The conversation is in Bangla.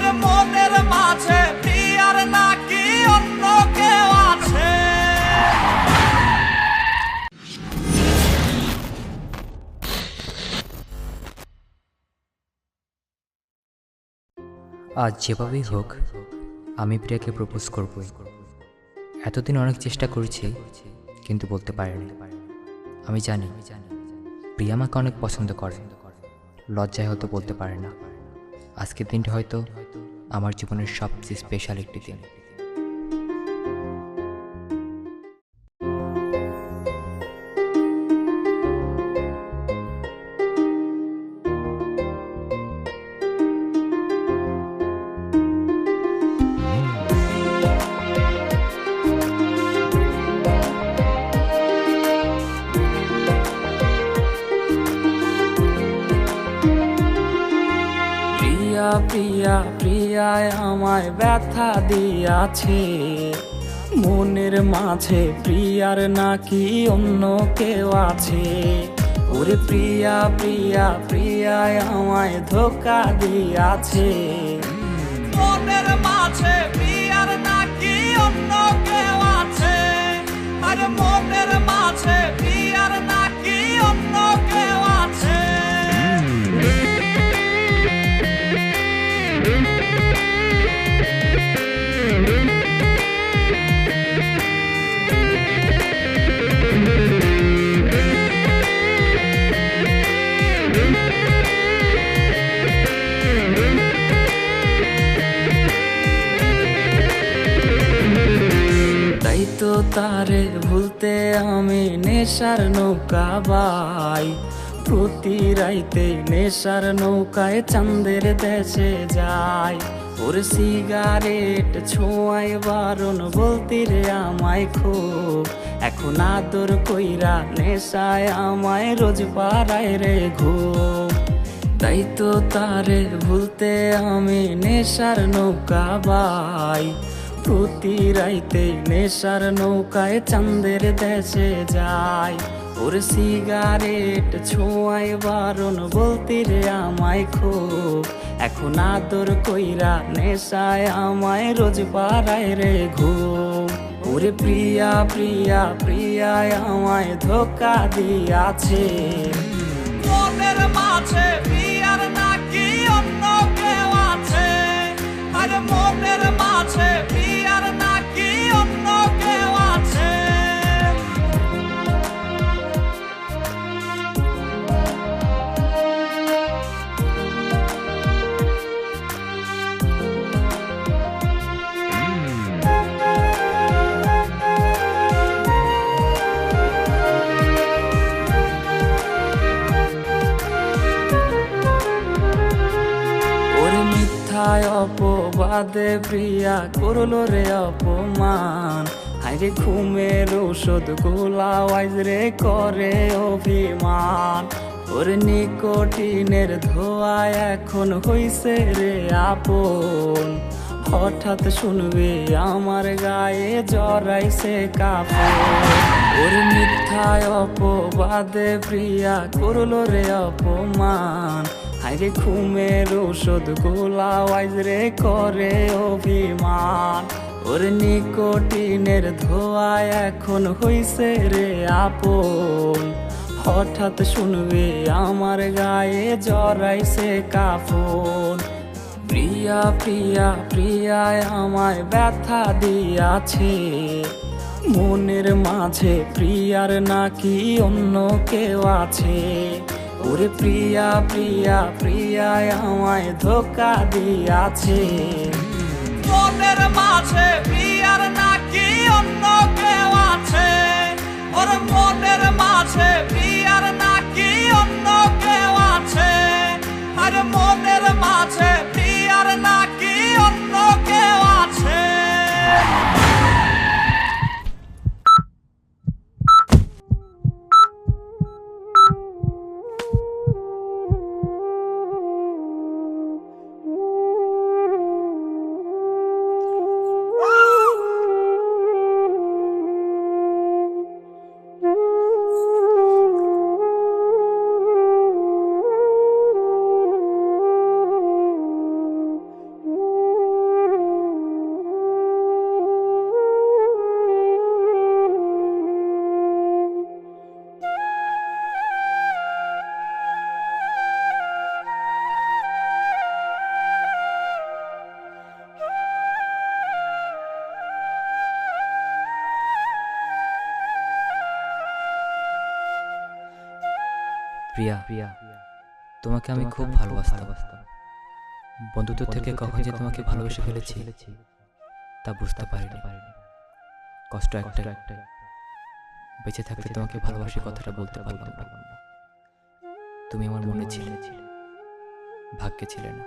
আরে মনের মাঝে প্রিয়ার নাকি অন্য কেউ আছে। আজ যেভাবেই হোক আমি প্রিয়াকে প্রপোজ করবই। এতদিন অনেক চেষ্টা করেছি কিন্তু বলতে পারিনি। আমি জানি প্রিয়া আমাকে অনেক পছন্দ করে, লজ্জায় হয়তো বলতে পারে না। আজকের দিনটা হয়তো আমার জীবনের সবচেয়ে স্পেশাল একটি দিন। প্রিয়া প্রিয়ায় আমায় ব্যথা দিয়াছে, মনের মাঝে প্রিয়ার নাকি অন্য কেউ আছে। ওরে প্রিয়া প্রিয়া প্রিয়ায় আমায় ধোকা দিয়াছে, মনের মাঝে প্রিয়ার নাকি অন্য কেউ আছে। আরে মনের মাঝে প্রিয়ার নাকি অন্য কেউ আছে। তাই তো তারে ভুলতে আমি নেশার নৌকা বাই, প্রতি রাইতে নেশার নৌকায় চাঁদের দেশে যাই। ওর সিগারেট ছোঁয়ায় বারণ বলতি রে আমায় খুব, এখন আদর কইরা নেশায় আমায় রোজ পাড়ায় রে ঘুম। তাই তো তারে ভুলতে আমি নেশার নৌকা বাই, প্রতি রাইতে নেশার নৌকায় চাঁদের দেশে যাই। ওর সিগারেট ছোঁয়ায় বারণ বলতি রে আমায় খুব, এখন আদর কইরা নেশায় আমায় রোজ পাড়ায় রে ঘুম। ওরে প্রিয়া প্রিয়া প্রিয়ায় আমায় ধোকা দিয়াছে, মনের মাঝে প্রিয়ার নাকি অন্য কেউ আছে। আরে মনের মাঝে প্রিয়ার নাকি অন্য কেউ আছে। অপবাদে প্রিয়া করলো রে অপমান, হাইরে ঘুমের ঔষধ গোলাওয়াইজ রে করে অভিমান। ওর নিকোটিনের ধোয়া এখন হইছে রে আপন, হঠাৎ শুনবে আমার গায়ে জড়াইছে কাপড়। ওর মিথ্যায় অপবাদে প্রিয়া করলো রে অপমান, হাইরে ঘুমের ঔষধ গোলাওয়াইজ রে করে অভিমান। ওর নিকোটিনের ধোয়া এখন হইছে রে আপন, হঠাৎ শুনবে আমার গায়ে জড়াইছে কাফন। প্রিয়া প্রিয়া প্রিয়ায় আমায় ব্যথা দিয়াছে, মনের মাঝে প্রিয়ার নাকি অন্য কেউ আছে। ওরে প্রিয়া প্রিয়া প্রিয়ায় আমায় ধোকা দিয়াছে, মনের মাঝে প্রিয়ার নাকি অন্য কেউ আছে। ওর মনের মাঝে প্রিয়ার নাকি অন্য কেউ আছে। আর মনের মাঝে প্রিয়ার নাকি অন্য কেউ আছে। প্রিয়া, তোমাকে আমি খুব ভালোবাসতাম। বন্ধুত্ব থেকে কখন যে তোমাকে ভালোবেসে ফেলেছি তা বুঝতে পারিনি। কষ্ট একটাই, বেঁচে থাকতে তোমাকে ভালোবাসি কথাটা বলতে পারলাম না। তুমি আমার মনে ছিলে, ভাগ্যে ছিলে না।